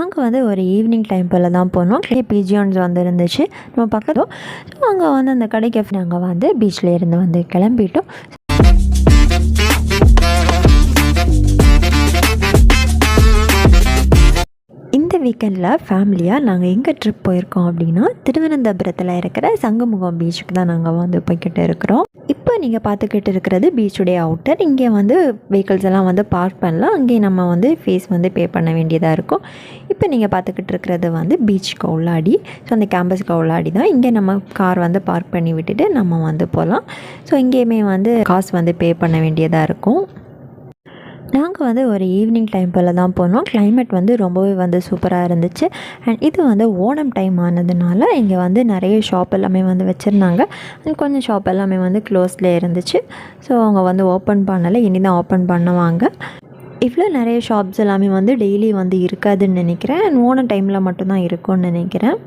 நாங்கள் வந்து ஒரு ஈவினிங் டைம் போல் தான் போனோம். பிஜியான்ஸ் வந்து இருந்துச்சு நம்ம பக்கத்தில். ஸோ அங்கே வந்து அந்த கடைக்கு நாங்கள் வந்து பீச்சில் இருந்து வந்து கிளம்பிட்டோம். இந்த வீக்கெண்டில் ஃபேமிலியாக நாங்கள் எங்கே ட்ரிப் போயிருக்கோம் அப்படின்னா திருவனந்தபுரத்தில் இருக்கிற சங்கமுகம் பீச்சுக்கு தான் நாங்கள் வந்து போய்கிட்டு இருக்கிறோம். இப்போ நீங்கள் பார்த்துக்கிட்டு இருக்கிறது பீச்சுடைய அவுட்டர். இங்கே வந்து வெஹிக்கிள்ஸ் எல்லாம் வந்து பார்க் பண்ணலாம். அங்கேயே நம்ம வந்து ஃபீஸ் வந்து பே பண்ண வேண்டியதாக இருக்கும். இப்போ நீங்கள் பார்த்துக்கிட்டு இருக்கிறது வந்து பீச்சுக்கு உள்ளாடி, ஸோ அந்த கேம்பஸுக்கு உள்ளாடி தான். இங்கே நம்ம கார் வந்து பார்க் பண்ணி விட்டுட்டு நம்ம வந்து போகலாம். ஸோ இங்கேயுமே வந்து காசு வந்து பே பண்ண வேண்டியதாக இருக்கும். நாங்கள் வந்து ஒரு ஈவினிங் டைம் போல் தான் போனோம். கிளைமேட் வந்து ரொம்பவே வந்து சூப்பராக இருந்துச்சு. அண்ட் இது வந்து ஓணம் டைம் ஆனதுனால இங்கே வந்து நிறைய ஷாப் எல்லாமே வந்து வச்சுருந்தாங்க. அண்ட் கொஞ்சம் ஷாப் எல்லாமே வந்து க்ளோஸ்லேயே இருந்துச்சு. ஸோ அவங்க வந்து ஓப்பன் பண்ணலை, இனி தான் ஓப்பன் பண்ணுவாங்க. இவ்வளோ நிறைய ஷாப்ஸ் எல்லாமே வந்து டெய்லி வந்து இருக்காதுன்னு நினைக்கிறேன். அண்ட் ஓணம் டைமில் மட்டும்தான் இருக்கும்னு நினைக்கிறேன்.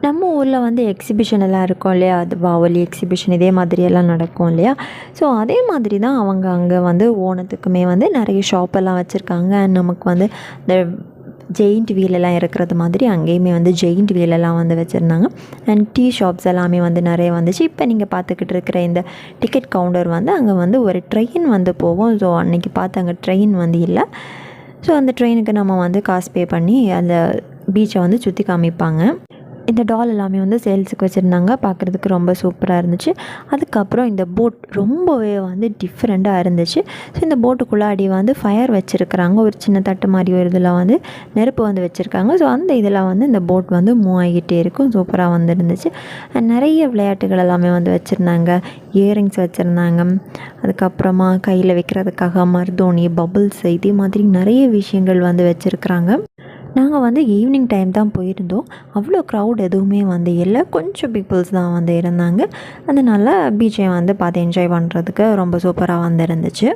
நம்ம ஊரில் வந்து எக்ஸிபிஷன் எல்லாம் இருக்கும் இல்லையா, அது பாவலி எக்ஸிபிஷன் இதே மாதிரியெல்லாம் நடக்கும் இல்லையா. ஸோ அதே மாதிரி தான் அவங்க அங்கே வந்து ஓணத்துக்குமே வந்து நிறைய ஷாப்பெல்லாம் வச்சுருக்காங்க. அண்ட் நமக்கு வந்து இந்த ஜெயிண்ட் வீலெல்லாம் இருக்கிறது மாதிரி அங்கேயுமே வந்து ஜெயிண்ட் வீலெல்லாம் வந்து வச்சுருந்தாங்க. அண்ட் டீ ஷாப்ஸ் எல்லாமே வந்து நிறைய வந்துச்சு. இப்போ நீங்கள் பார்த்துக்கிட்டு இருக்கிற இந்த டிக்கெட் கவுண்டர் வந்து அங்கே வந்து ஒரு ட்ரெயின் வந்து போகும். ஸோ அன்றைக்கி பார்த்து அங்கே ட்ரெயின் வந்து இல்லை. ஸோ அந்த ட்ரெயினுக்கு நம்ம வந்து காசு பே பண்ணி அந்த பீச்சை வந்து சுற்றி காமிப்பாங்க. இந்த டால் எல்லாமே வந்து சேல்ஸுக்கு வச்சுருந்தாங்க. பார்க்குறதுக்கு ரொம்ப சூப்பராக இருந்துச்சு. அதுக்கப்புறம் இந்த போட் ரொம்பவே வந்து டிஃப்ரெண்ட்டாக இருந்துச்சு. ஸோ இந்த போட்டுக்குள்ளாடி வந்து ஃபயர் வச்சுருக்குறாங்க. ஒரு சின்ன தட்டு மாதிரி ஒரு இதில் வந்து நெருப்பு வந்து வச்சுருக்காங்க. ஸோ அந்த இதில் வந்து இந்த போட் வந்து மூவ் ஆகிக்கிட்டே இருக்கும். சூப்பராக வந்து இருந்துச்சு. நிறைய விளையாட்டுகள் எல்லாமே வந்து வச்சுருந்தாங்க. இயரிங்ஸ் வச்சுருந்தாங்க. அதுக்கப்புறமா கையில் வைக்கிறதுக்காக மருதோணி, பபுள்ஸ் இதே மாதிரி நிறைய விஷயங்கள் வந்து வச்சுருக்குறாங்க. நாங்கள் வந்து ஈவினிங் டைம் தான் போயிருந்தோம். அவ்வளோ க்ரௌட் எதுவுமே வந்து இல்லை. கொஞ்சம் பீப்புள்ஸ் தான் வந்து இருந்தாங்க. அதனால் பீச்சை வந்து பார்த்து என்ஜாய் பண்ணுறதுக்கு ரொம்ப சூப்பராக வந்து இருந்துச்சு.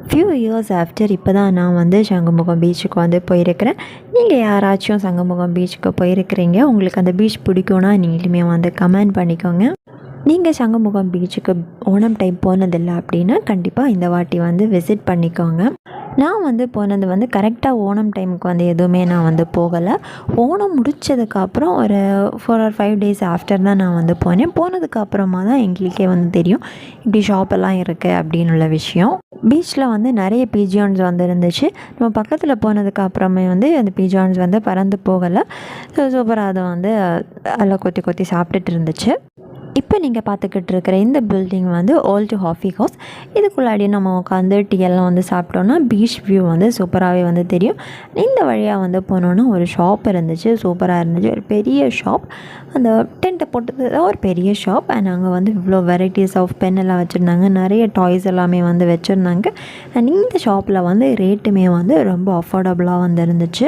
ஃபியூ இயர்ஸ் ஆஃப்டர் இப்போ தான் நான் வந்து சங்கமுகம் பீச்சுக்கு வந்து போயிருக்கிறேன். நீங்கள் யாராச்சும் சங்கமுகம் பீச்சுக்கு போயிருக்கிறீங்க, உங்களுக்கு அந்த பீச் பிடிக்கும்னா நீங்களுமே வந்து கமெண்ட் பண்ணிக்கோங்க. நீங்கள் சங்கமுகம் பீச்சுக்கு ஓணம் டைம் போனதில்லை அப்படின்னா கண்டிப்பாக இந்த வாட்டி வந்து விசிட் பண்ணிக்கோங்க. நான் வந்து போனது வந்து கரெக்டாக ஓணம் டைமுக்கு வந்து எதுவுமே நான் வந்து போகலை. ஓணம் முடித்ததுக்கப்புறம் ஒரு 4 or 5 days ஆஃப்டர் தான் நான் வந்து போனேன். போனதுக்கப்புறமா தான் எங்களுக்கே வந்து தெரியும் இப்படி ஷாப்பெல்லாம் இருக்குது அப்படின்னு உள்ள விஷயம். பீச்சில் வந்து நிறைய பீஜியான்ஸ் வந்து இருந்துச்சு. நம்ம பக்கத்தில் போனதுக்கு அப்புறமே வந்து அந்த பீஜியான்ஸ் வந்து பறந்து போகலை. சூப்பராக அதை வந்து அதில் கொத்தி கொத்தி சாப்பிட்டுட்டு இருந்துச்சு. இப்போ நீங்கள் பார்த்துக்கிட்டு இருக்கிற இந்த பில்டிங் வந்து ஓல்டு காஃபி ஹவுஸ். இதுக்குள்ளாடி நம்ம உட்காந்து டீ எல்லாம் வந்து சாப்பிட்டோன்னா பீச் வியூ வந்து சூப்பராகவே வந்து தெரியும். இந்த வழியாக வந்து போனோன்னா ஒரு ஷாப் இருந்துச்சு. சூப்பராக இருந்துச்சு. ஒரு பெரிய ஷாப். அந்த டென்ட்டை போட்டது ஒரு பெரிய ஷாப். அண்ட் அங்கே வந்து இவ்வளோ வெரைட்டிஸ் ஆஃப் பென் எல்லாம் வச்சுருந்தாங்க. நிறைய டாய்ஸ் எல்லாமே வந்து வச்சுருந்தாங்க. அண்ட் இந்த ஷாப்பில் வந்து ரேட்டுமே வந்து ரொம்ப அஃபோர்டபுளாக வந்து இருந்துச்சு.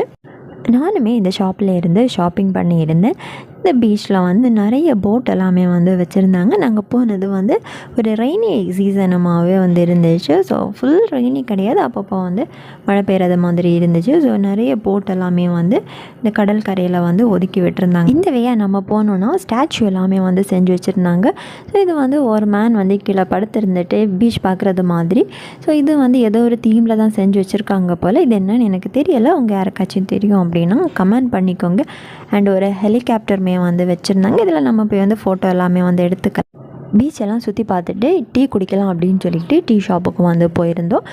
நானுமே இந்த ஷாப்பில் இருந்து ஷாப்பிங் பண்ணியிருந்தேன். இந்த பீச்சில் வந்து நிறைய போட் எல்லாமே வந்து வச்சுருந்தாங்க. நாங்கள் போனது வந்து ஒரு ரெய்னி சீசனமாகவே வந்து இருந்துச்சு. ஸோ ஃபுல் ரெய்னி கிடையாது, அப்பப்போ வந்து மழை பெய்கிறது மாதிரி இருந்துச்சு. ஸோ நிறைய போட் எல்லாமே வந்து இந்த கடல் கரையில் வந்து ஒதுக்கி விட்டுருந்தாங்க. இந்த வேயா நம்ம போனோன்னா ஸ்டாச்சு எல்லாமே வந்து செஞ்சு வச்சுருந்தாங்க. ஸோ இது வந்து ஒரு மேன் வந்து கீழே படுத்திருந்துட்டு பீச் பார்க்குறது மாதிரி. ஸோ இது வந்து ஏதோ ஒரு தீமில் தான் செஞ்சு வச்சுருக்காங்க போல். இது என்னன்னு எனக்கு தெரியலை. உங்கள் யாருக்காச்சும் தெரியும் அப்படின்னா கமெண்ட் பண்ணிக்கோங்க. அண்ட் ஒரு ஹெலிகாப்டருமே வந்து வச்சுருந்தாங்க. இதில் நம்ம போய் வந்து ஃபோட்டோ எல்லாமே வந்து எடுத்துக்கலாம். பீச்செல்லாம் சுற்றி பார்த்துட்டு டீ குடிக்கலாம் அப்படின்னு சொல்லிட்டு டீ ஷாப்புக்கு வந்து போயிருந்தோம்.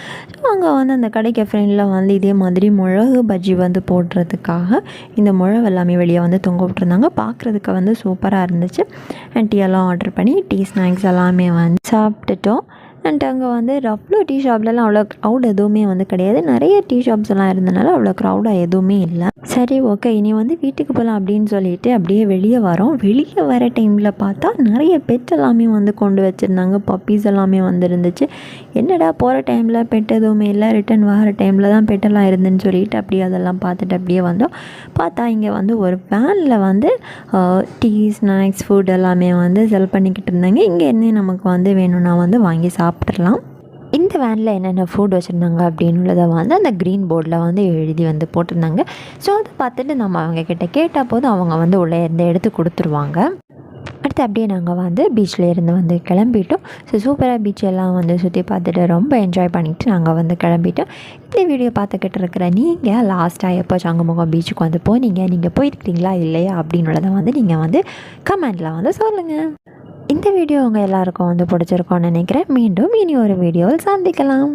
அங்கே வந்து அந்த கடைக்கு ஃப்ரெண்டில் வந்து இதே மாதிரி மிளகு பஜ்ஜி வந்து போடுறதுக்காக இந்த மிளகு எல்லாமே வெளியே வந்து தொங்க விட்டுருந்தாங்க. பார்க்குறதுக்கு வந்து சூப்பராக இருந்துச்சு. அண்ட் டீ எல்லாம் ஆர்டர் பண்ணி டீ ஸ்நாக்ஸ் எல்லாமே வந்து சாப்பிட்டுட்டோம். அண்ட் அங்கே வந்து அவ்வளோ டீ ஷாப்லலாம் அவ்வளோ க்ரௌட் எதுவுமே வந்து கிடையாது. நிறைய டீ ஷாப்ஸ் எல்லாம் இருந்தனால அவ்வளோ க்ரௌடாக எதுவுமே இல்லை. சரி ஓகே, இனி வந்து வீட்டுக்கு போகலாம் அப்படின்னு சொல்லிட்டு அப்படியே வெளியே வரோம். வெளியே வர டைமில் பார்த்தா நிறைய பெட் எல்லாமே வந்து கொண்டு வச்சுருந்தாங்க. பப்பீஸ் எல்லாமே வந்து இருந்துச்சு. என்னடா போகிற டைமில் பெட் எதுவுமே இல்லை, ரிட்டன் வர டைமில் தான் பெட்டெல்லாம் இருந்துன்னு சொல்லிட்டு அப்படியே அதெல்லாம் பார்த்துட்டு அப்படியே வந்தோம். பார்த்தா இங்கே வந்து ஒரு வேனில் வந்து டீ ஸ்நாக்ஸ் ஃபுட் எல்லாமே வந்து செல் பண்ணிக்கிட்டு இருந்தாங்க. இங்கே என்ன நமக்கு வந்து வேணும்னா வந்து வாங்கி சாப்பிட்றலாம். இந்த வேனில் என்னென்ன ஃபுட் வச்சுருந்தாங்க அப்படின்றத வந்து அந்த க்ரீன் போர்டில் வந்து எழுதி வந்து போட்டிருந்தாங்க. ஸோ அதை பார்த்துட்டு நம்ம அவங்கக்கிட்ட கேட்டால் போதும் அவங்க வந்து உள்ளே இருந்து எடுத்து கொடுத்துருவாங்க. அடுத்து அப்படியே நாங்கள் வந்து பீச்சில் இருந்து வந்து கிளம்பிட்டோம். ஸோ சூப்பராக பீச் எல்லாம் வந்து சுற்றி பார்த்துட்டு ரொம்ப என்ஜாய் பண்ணிவிட்டு நாங்கள் வந்து கிளம்பிட்டோம். இந்த வீடியோ பார்த்துக்கிட்டு இருக்கிற நீங்கள் லாஸ்ட்டாக எப்போ சங்கமுகம் பீச்சுக்கு வந்து போனீங்க, நீங்கள் போயிருக்கீங்களா இல்லையா அப்படின்றத வந்து நீங்கள் வந்து கமெண்டில் வந்து சொல்லுங்கள். இந்த வீடியோ உங்கள் எல்லாருக்கும் வந்து பிடிச்சிருக்கோன்னு நினைக்கிறேன். மீண்டும் இனி ஒரு வீடியோவில் சந்திக்கலாம்.